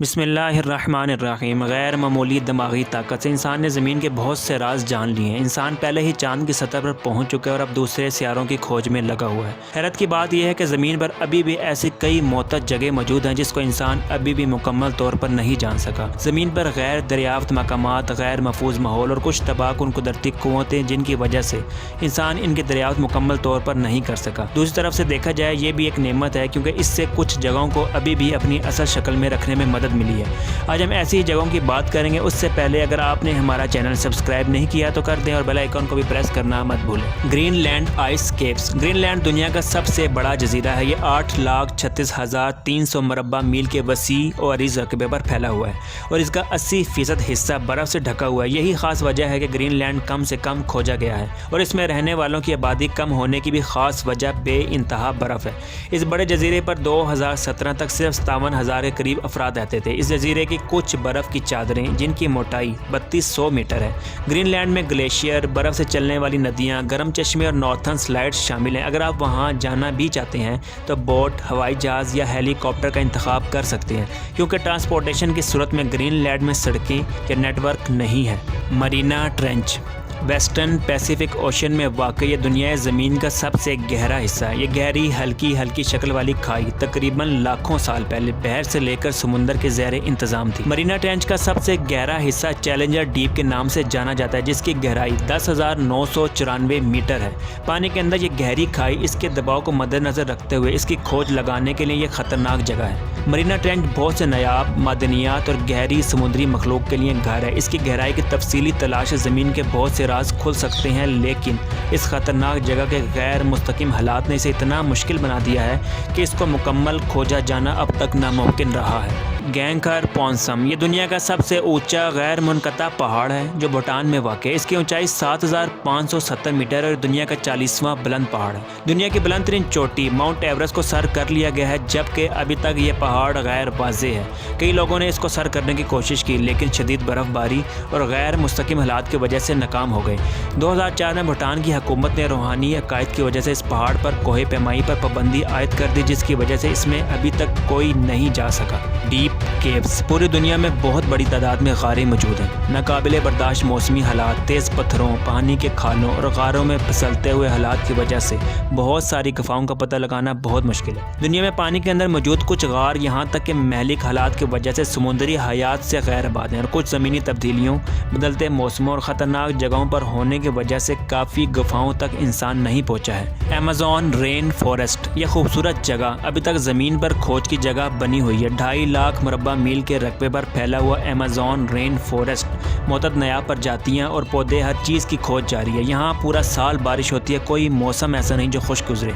بسم اللہ الرحمن الرحیم۔ غیر معمولی دماغی طاقت سے انسان نے زمین کے بہت سے راز جان لیے ہیں۔ انسان پہلے ہی چاند کی سطح پر پہنچ چکا ہے اور اب دوسرے سیاروں کی کھوج میں لگا ہوا ہے۔ حیرت کی بات یہ ہے کہ زمین پر ابھی بھی ایسی کئی معتد جگہیں موجود ہیں جس کو انسان ابھی بھی مکمل طور پر نہیں جان سکا۔ زمین پر غیر دریافت مقامات، غیر محفوظ ماحول اور کچھ تباہ کن قدرتی قوتیں جن کی وجہ سے انسان ان کی دریافت مکمل طور پر نہیں کر سکا۔ دوسری طرف سے دیکھا جائے یہ بھی ایک نعمت ہے کیونکہ اس سے کچھ جگہوں کو ابھی بھی اپنی اصل شکل میں رکھنے میں مدد ملی ہے۔ آج ہم ایسی جگہوں کی بات کریں گے۔ اس سے پہلے اگر آپ نے ہمارا چینل سبسکرائب نہیں کیا تو کر دیں اور بیل آئیکن کو بھی پریس کرنا مت بھولیں۔ Greenland ice caps. Greenland دنیا کا سب سے بڑا جزیرہ ہے۔ یہ 8,36,300 مربع میل کے وسیع اور عریض رقبے پر پھیلا ہوا ہے اور اس کا 80% حصہ برف سے ڈھکا ہوا ہے۔ یہی خاص وجہ ہے کہ گرین لینڈ کم سے کم کھوجا گیا ہے اور اس میں رہنے والوں کی آبادی کم ہونے کی بھی خاص وجہ بے انتہا برف ہے۔ اس بڑے جزیرے پر 2017 تک صرف 57,000 کے قریب افراد رہتے تھے۔ اس جزیرے کی کچھ برف کی چادریں جن کی موٹائی 3200 میٹر ہے۔ گرین لینڈ میں گلیشیئر، برف سے چلنے والی ندیاں، گرم چشمے اور نارتھن سلائڈز شامل ہیں۔ اگر آپ وہاں جانا بھی چاہتے ہیں تو بوٹ، ہوائی جہاز یا ہیلی کاپٹر کا انتخاب کر سکتے ہیں کیونکہ ٹرانسپورٹیشن کی صورت میں گرین لینڈ میں سڑکیں یا نیٹ ورک نہیں ہے۔ مرینا ٹرینچ ویسٹرن پیسیفک اوشن میں واقع یہ دنیا زمین کا سب سے گہرا حصہ ہے۔ یہ گہری ہلکی شکل والی کھائی تقریباً لاکھوں سال پہلے بحر سے لے کر سمندر کے زیر انتظام تھی۔ مرینا ٹرینچ کا سب سے گہرا حصہ چیلنجر ڈیپ کے نام سے جانا جاتا ہے جس کی گہرائی 10,994 میٹر ہے۔ پانی کے اندر یہ گہری کھائی اس کے دباؤ کو مد نظر رکھتے ہوئے اس کی کھوج لگانے کے لیے یہ خطرناک جگہ ہے۔ مرینا ٹرینچ بہت سے نایاب معدنیات اور گہری سمندری مخلوق کے لیے گھر ہے۔ اس کی گہرائی کی تفصیلی تلاش زمین کے بہت سے راز کھل سکتے ہیں لیکن اس خطرناک جگہ کے غیر مستقیم حالات نے اسے اتنا مشکل بنا دیا ہے کہ اس کو مکمل کھوجا جانا اب تک ناممکن رہا ہے۔ گینکر پونسم یہ دنیا کا سب سے اونچا غیر منقطع پہاڑ ہے جو بھوٹان میں واقع ہے۔ اس کی اونچائی 7,570 میٹر اور دنیا کا 40واں بلند پہاڑ ہے۔ دنیا کی بلند ترین چوٹی ماؤنٹ ایورسٹ کو سر کر لیا گیا ہے جبکہ ابھی تک یہ پہاڑ غیر واضح ہے۔ کئی لوگوں نے اس کو سر کرنے کی کوشش کی لیکن شدید برف باری اور غیر مستقیم حالات کی وجہ سے ناکام ہو گئے۔ 2004 میں بھوٹان کی حکومت نے روحانی عقائد کی وجہ سے اس پہاڑ پر کوہ پیمائی پر پابندی عائد کر دی جس کی وجہ سے اس میں ابھی تک کوئی نہیں جا سکا۔ ڈیپ کیوز پوری دنیا میں بہت بڑی تعداد میں غاریں موجود ہیں۔ ناقابل برداشت موسمی حالات، تیز پتھروں، پانی کے کھالوں اور غاروں میں پھسلتے ہوئے حالات کی وجہ سے بہت ساری گفاؤں کا پتہ لگانا بہت مشکل ہے۔ دنیا میں پانی کے اندر موجود کچھ غار یہاں تک کہ مہلک حالات کی وجہ سے سمندری حیات سے غیر آباد ہیں اور کچھ زمینی تبدیلیوں، بدلتے موسموں اور خطرناک جگہوں پر ہونے کی وجہ سے کافی گفاؤں تک انسان نہیں پہنچا ہے۔ ایمیزون رین فارسٹ یہ خوبصورت جگہ ابھی تک زمین پر کھوج کی جگہ بنی ہوئی ہے۔ 2.5 لاکھ مربع میل کے رقبے پر پھیلا ہوا ایمیزون رین فارسٹ متعدد نایاب پرجاتیاں اور پودے ہر چیز کی کھوج جاری ہے۔ یہاں پورا سال بارش ہوتی ہے، کوئی موسم ایسا نہیں جو خشک گزرے۔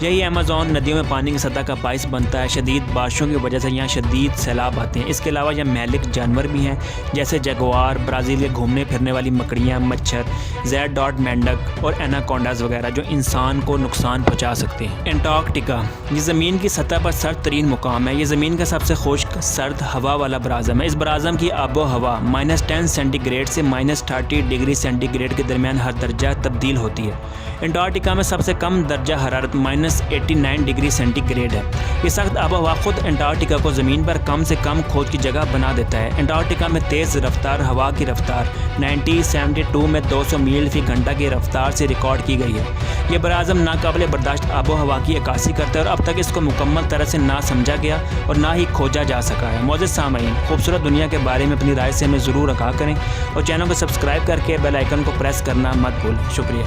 یہی ایمیزون ندیوں میں پانی کی سطح کا باعث بنتا ہے۔ شدید بارشوں کی وجہ سے یہاں شدید سیلاب آتے ہیں۔ اس کے علاوہ یہاں مہلک جانور بھی ہیں جیسے جگوار، برازیل کے گھومنے پھرنے والی مکڑیاں، مچھر، زیڈ ڈاٹ مینڈک اور ایناکونڈاز وغیرہ جو انسان کو نقصان پہنچا سکتے ہیں۔ انٹارکٹیکا یہ زمین کی سطح پر سرد ترین مقام ہے۔ یہ زمین کا سب سے خشک سرد ہوا والا براعظم ہے۔ اس براعظم کی آب و ہوا -10 سینٹی گریڈ سے -30 ڈگری سینٹی گریڈ کے درمیان ہر درجہ تبدیل ہوتی ہے۔ انٹارکٹیکا میں سب سے کم درجہ حرارت -89 ڈگری سینٹی گریڈ ہے۔ یہ سخت آب و ہوا خود انٹارکٹیکا کو زمین پر کم سے کم کھوج کی جگہ بنا دیتا ہے۔ انٹارکٹیکا میں تیز رفتار ہوا کی رفتار 1972 میں 200 میل فی گھنٹہ کی رفتار سے ریکارڈ کی گئی ہے۔ یہ براعظم ناقابل برداشت آب و ہوا کی عکاسی کرتا ہے اور اب تک اس کو مکمل طرح سے نہ سمجھا گیا اور نہ ہی کھوجا جا سکا ہے۔ معزز سامعین، خوبصورت دنیا کے بارے میں اپنی رائے سے ہمیں ضرور آگاہ کریں اور چینل کو سبسکرائب کر کے بیل آئیکن کو پریس کرنا مت بھولیں۔ شکریہ۔